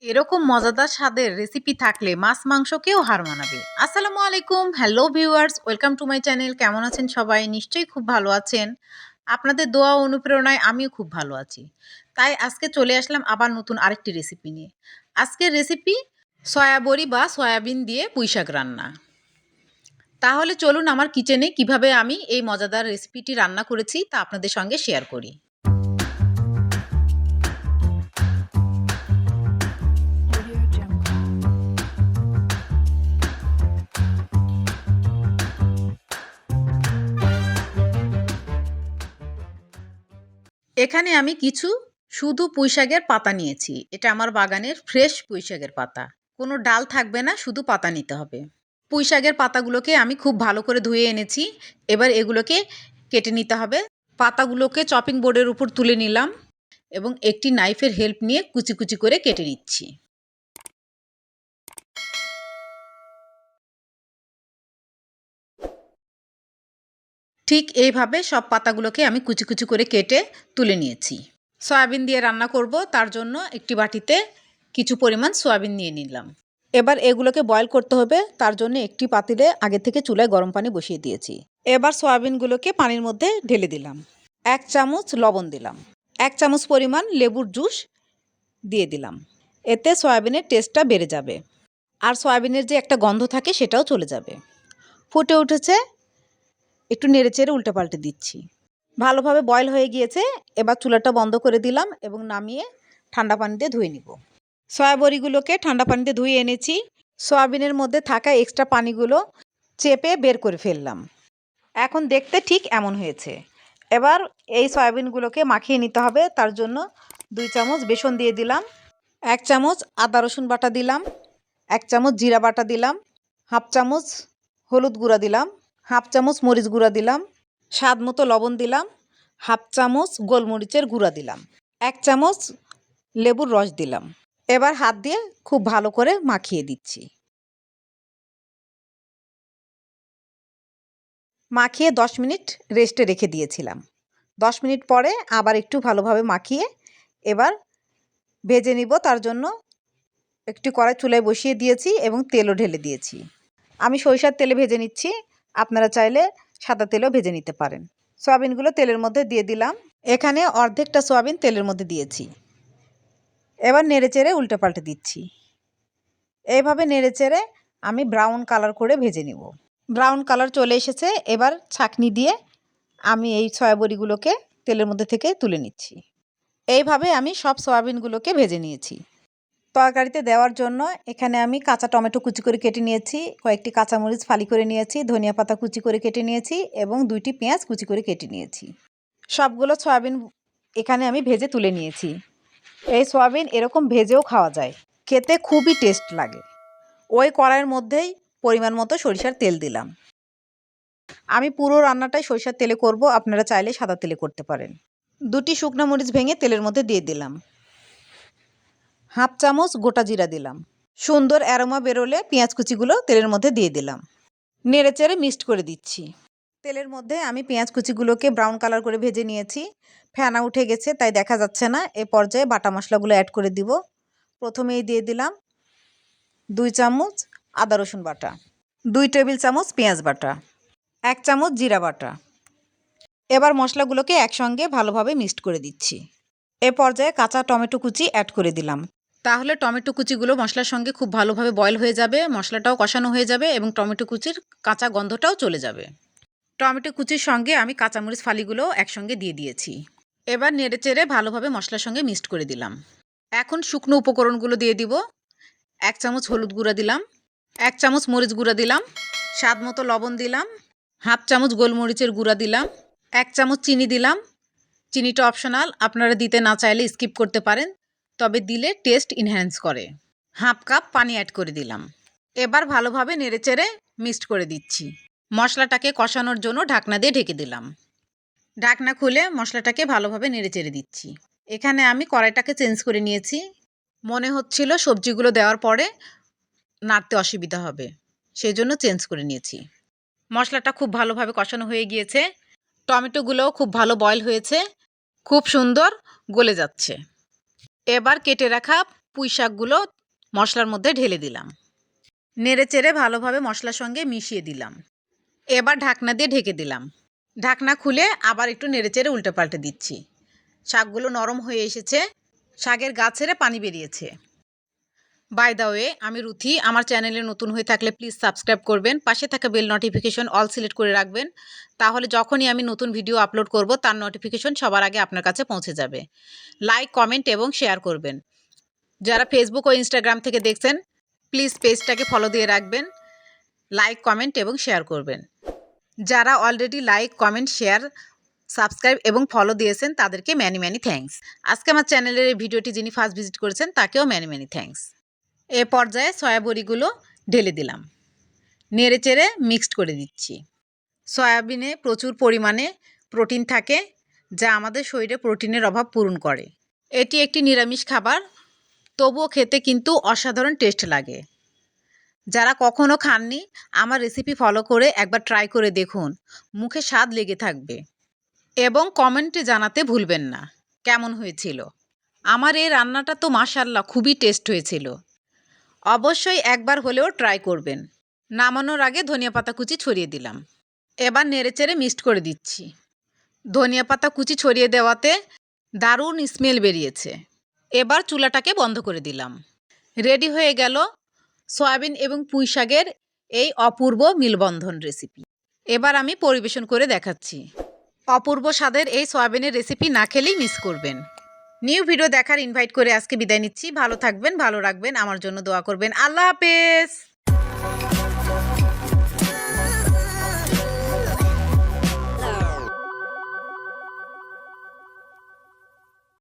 এরকম মজাদার স্বাদের রেসিপি থাকলে মাছ মাংসকেও হার মানাবে। আসসালামু আলাইকুম, hello viewers, welcome to my channel. কেমন আছেন সবাই? নিশ্চয়ই খুব ভালো আছেন। আপনাদের দোয়া ও অনুপ্রেরণায় আমিও খুব ভালো আছি। তাই আজকে চলে আসলাম আবার নতুন আরেকটি রেসিপি নিয়ে। আজকের রেসিপি সয়াবড়ি বা সয়াবিন দিয়ে পুঁইশাক রান্না। তাহলে চলুন আমার কিচেনে কিভাবে আমি এই মজাদার রেসিপিটি রান্না করেছি তা আপনাদের সঙ্গে শেয়ার করি। এখানে আমি কিছু শুধু পুঁইশাকের পাতা নিয়েছি। এটা আমার বাগানের ফ্রেশ পুঁইশাকের পাতা। কোনো ডাল থাকবে না, শুধু পাতা নিতে হবে। পুঁইশাকের পাতাগুলোকে আমি খুব ভালো করে ধুয়ে এনেছি। এবার এগুলোকে কেটে নিতে হবে। পাতাগুলোকে চপিং বোর্ডের উপর তুলে নিলাম এবং একটি নাইফের হেল্প নিয়ে কুচি কুচি করে কেটে নিচ্ছি। ঠিক এইভাবে সব পাতাগুলোকে আমি কুচি কুচি করে কেটে তুলে নিয়েছি। সয়াবিন দিয়ে রান্না করব, তার জন্য একটি বাটিতে কিছু পরিমাণ সয়াবিন নিয়ে নিলাম। এবার এগুলোকে বয়েল করতে হবে, তার জন্য একটি পাতিলে আগে থেকে চুলায় গরম পানি বসিয়ে দিয়েছি। এবার সয়াবিনগুলোকে পানির মধ্যে ঢেলে দিলাম। 1 চামচ লবণ দিলাম। 1 চামচ পরিমাণ লেবুর জুস দিয়ে দিলাম। এতে সয়াবিনের টেস্টটা বেড়ে যাবে। আর সয়াবিনের যে একটা গন্ধ থাকে সেটাও চলে যাবে। ফুটে উঠেছে, একটু নেড়েচেড়ে উল্টেপাল্টে দিচ্ছি। ভালোভাবে বয়েল হয়ে গিয়েছে। এবার চুলাটা বন্ধ করে দিলাম এবং নামিয়ে ঠান্ডা পানিতে ধুয়ে নিব। সয়াবড়িগুলোকে ঠান্ডা পানিতে ধুয়ে এনেছি। সয়াবিনের মধ্যে থাকা এক্সট্রা পানিগুলো চেপে বের করে ফেললাম। এখন দেখতে ঠিক এমন হয়েছে। এবার এই সয়াবিনগুলোকে মাখিয়ে নিতে হবে। তার জন্য 2 চামচ বেসন দিয়ে দিলাম। 1 চামচ আদা রসুন বাটা দিলাম। 1 চামচ জিরা বাটা দিলাম। হাফ চামচ হলুদ গুঁড়া দিলাম। হাফ চামচ মরিচ গুঁড়া দিলাম। স্বাদ মতো লবণ দিলাম। হাফ চামচ গোলমরিচের গুঁড়া দিলাম। 1 চামচ লেবুর রস দিলাম। এবার হাত দিয়ে খুব ভালো করে মাখিয়ে দিচ্ছি। মাখিয়ে 10 মিনিট রেস্টে রেখে দিয়েছিলাম। 10 মিনিট পরে আবার একটু ভালোভাবে মাখিয়ে এবার ভেজে নিব। তার জন্য একটি কড়াই চুলায় বসিয়ে দিয়েছি এবং তেলও ঢেলে দিয়েছি। আমি সরিষার তেলে ভেজে নিচ্ছি। আপনারা চাইলে সাদা তেলেও ভেজে নিতে পারেন। সয়াবিনগুলো তেলের মধ্যে দিয়ে দিলাম। এখানে অর্ধেকটা সয়াবিন তেলের মধ্যে দিয়েছি। এবার নেড়েচেড়ে উল্টেপাল্টে দিচ্ছি। এইভাবে নেড়েচেড়ে আমি ব্রাউন কালার করে ভেজে নিব। ব্রাউন কালার চলে এসেছে। এবার ছাঁকনি দিয়ে আমি এই সয়াবড়িগুলোকে তেলের মধ্যে থেকে তুলে নিচ্ছি। এইভাবে আমি সব সয়াবিনগুলোকে ভেজে নিয়েছি। তরকারিতে দেওয়ার জন্য এখানে আমি কাঁচা টমেটো কুচি করে কেটে নিয়েছি, কয়েকটি কাঁচামরিচ ফালি করে নিয়েছি, ধনিয়া পাতা কুচি করে কেটে নিয়েছি এবং 2টি পেঁয়াজ কুচি করে কেটে নিয়েছি। সবগুলো সয়াবিন এখানে আমি ভেজে তুলে নিয়েছি। এই সয়াবিন এরকম ভেজেও খাওয়া যায়, খেতে খুবই টেস্ট লাগে। ওই কড়াইয়ের মধ্যেই পরিমাণ মতো সরিষার তেল দিলাম। আমি পুরো রান্নাটাই সরিষার তেলে করব, আপনারা চাইলে সাদা তেলে করতে পারেন। 2টি শুকনো মরিচ ভেঙে তেলের মধ্যে দিয়ে দিলাম। হাফ চামচ গোটা জিরা দিলাম। সুন্দর অ্যারোমা বেরোলে পেঁয়াজ কুচিগুলো তেলের মধ্যে দিয়ে দিলাম। নেড়েচেড়ে মিক্সড করে দিচ্ছি। তেলের মধ্যে আমি পেঁয়াজ কুচিগুলোকে ব্রাউন কালার করে ভেজে নিয়েছি। ফেনা উঠে গেছে, তাই দেখা যাচ্ছে না। এ পর্যায়ে বাটা মশলাগুলো অ্যাড করে দিব। প্রথমেই দিয়ে দিলাম 2 চামচ আদা রসুন বাটা, 2 টেবিল চামচ পেঁয়াজ বাটা, 1 চামচ জিরা বাটা। এবার মশলাগুলোকে একসঙ্গে ভালোভাবে মিক্সড করে দিচ্ছি। এ পর্যায়ে কাঁচা টমেটো কুচি অ্যাড করে দিলাম। তাহলে টমেটো কুচিগুলো মশলার সঙ্গে খুব ভালোভাবে বয়েল হয়ে যাবে, মশলাটাও কষানো হয়ে যাবে এবং টমেটো কুচির কাঁচা গন্ধটাও চলে যাবে। টমেটো কুচির সঙ্গে আমি কাঁচামরিচ ফালিগুলোও একসঙ্গে দিয়ে দিয়েছি। এবার নেড়েচেড়ে ভালোভাবে মশলার সঙ্গে মিক্সড করে দিলাম। এখন শুকনো উপকরণগুলো দিয়ে দিব। 1 চামচ হলুদ গুঁড়া দিলাম। 1 চামচ মরিচ গুঁড়া দিলাম। স্বাদ মতো লবণ দিলাম। হাফ চামচ গোলমরিচের গুঁড়া দিলাম। 1 চামচ চিনি দিলাম। চিনিটা অপশনাল, আপনারা দিতে না চাইলে স্কিপ করতে পারেন, তবে দিলে টেস্ট এনহ্যান্স করে। হাফ কাপ পানি অ্যাড করে দিলাম। এবার ভালোভাবে নেড়েচেড়ে মিক্সড করে দিচ্ছি। মশলাটাকে কষানোর জন্য ঢাকনা দিয়ে ঢেকে দিলাম। ঢাকনা খুলে মশলাটাকে ভালোভাবে নেড়েচেড়ে দিচ্ছি। এখানে আমি কড়াইটাকে চেঞ্জ করে নিয়েছি। মনে হচ্ছিল সবজিগুলো দেওয়ার পরে নাড়তে অসুবিধা হবে, সেই জন্য চেঞ্জ করে নিয়েছি। মশলাটা খুব ভালোভাবে কষানো হয়ে গিয়েছে। টমেটোগুলোও খুব ভালো বয়েল হয়েছে, খুব সুন্দর গলে যাচ্ছে। এবার কেটে রাখা পুঁই শাকগুলো মশলার মধ্যে ঢেলে দিলাম। নেড়েচেড়ে ভালোভাবে মশলার সঙ্গে মিশিয়ে দিলাম। এবার ঢাকনা দিয়ে ঢেকে দিলাম। ঢাকনা খুলে আবার একটু নেড়েচেড়ে উল্টে পাল্টে দিচ্ছি। শাকগুলো নরম হয়ে এসেছে, শাকের গা ছেড়ে পানি বেরিয়েছে। বাই দ্য ওয়ে, আমি রুথি। আমার চ্যানেলে নতুন হয়ে থাকলে প্লিজ সাবস্ক্রাইব করবেন, পাশে থাকা বেল নোটিফিকেশন অল সিলেক্ট করে রাখবেন, তাহলে যখনই আমি নতুন ভিডিও আপলোড করব তার নোটিফিকেশন সবার আগে আপনার কাছে পৌঁছে যাবে। লাইক, কমেন্ট এবং শেয়ার করবেন। যারা ফেসবুক ও ইনস্টাগ্রাম থেকে দেখছেন প্লিজ পেজটাকে ফলো দিয়ে রাখবেন, লাইক, কমেন্ট এবং শেয়ার করবেন। যারা already like, comment, share, subscribe এবং ফলো দিয়েছেন তাদেরকে ম্যানি ম্যানি থ্যাঙ্কস। আজকে আমার চ্যানেলের এই ভিডিওটি যিনি ফার্স্ট ভিজিট করেছেন তাকেও ম্যানি ম্যানি থ্যাঙ্কস। এ পর্যায়ে সয়া বড়িগুলো ঢেলে দিলাম। নেড়েচেড়ে মিক্সড করে দিচ্ছি। সয়াবিনে প্রচুর পরিমাণে প্রোটিন থাকে, যা আমাদের শরীরে প্রোটিনের অভাব পূরণ করে। এটি একটি নিরামিষ খাবার, তবুও খেতে কিন্তু অসাধারণ টেস্ট লাগে। যারা কখনো খাননি আমার রেসিপি ফলো করে একবার ট্রাই করে দেখুন, মুখে স্বাদ লেগে থাকবে এবং কমেন্টে জানাতে ভুলবেন না কেমন হয়েছিল। আমার এই রান্নাটা তো মাশাআল্লাহ খুবই টেস্ট হয়েছিল। অবশ্যই একবার হলেও ট্রাই করবেন। নামানোর আগে ধনিয়া পাতা কুচি ছড়িয়ে দিলাম। এবার নেড়েচেড়ে মিক্সড করে দিচ্ছি। ধনিয়া পাতা কুচি ছড়িয়ে দেওয়াতে দারুণ স্মেল বেরিয়েছে। এবার চুলাটাকে বন্ধ করে দিলাম। রেডি হয়ে গেল সয়াবিন এবং পুঁই শাকের এই অপূর্ব মিলবন্ধন রেসিপি। এবার আমি পরিবেশন করে দেখাচ্ছি। অপূর্ব স্বাদের এই সয়াবিনের রেসিপি না খেলেই মিস করবেন। নিউ ভিডিও দেখার ইনভাইট করে আজকে বিদায় নিচ্ছি। ভালো থাকবেন, ভালো রাখবেন, আমার জন্য দোয়া করবেন। আল্লাহ হাফেজ।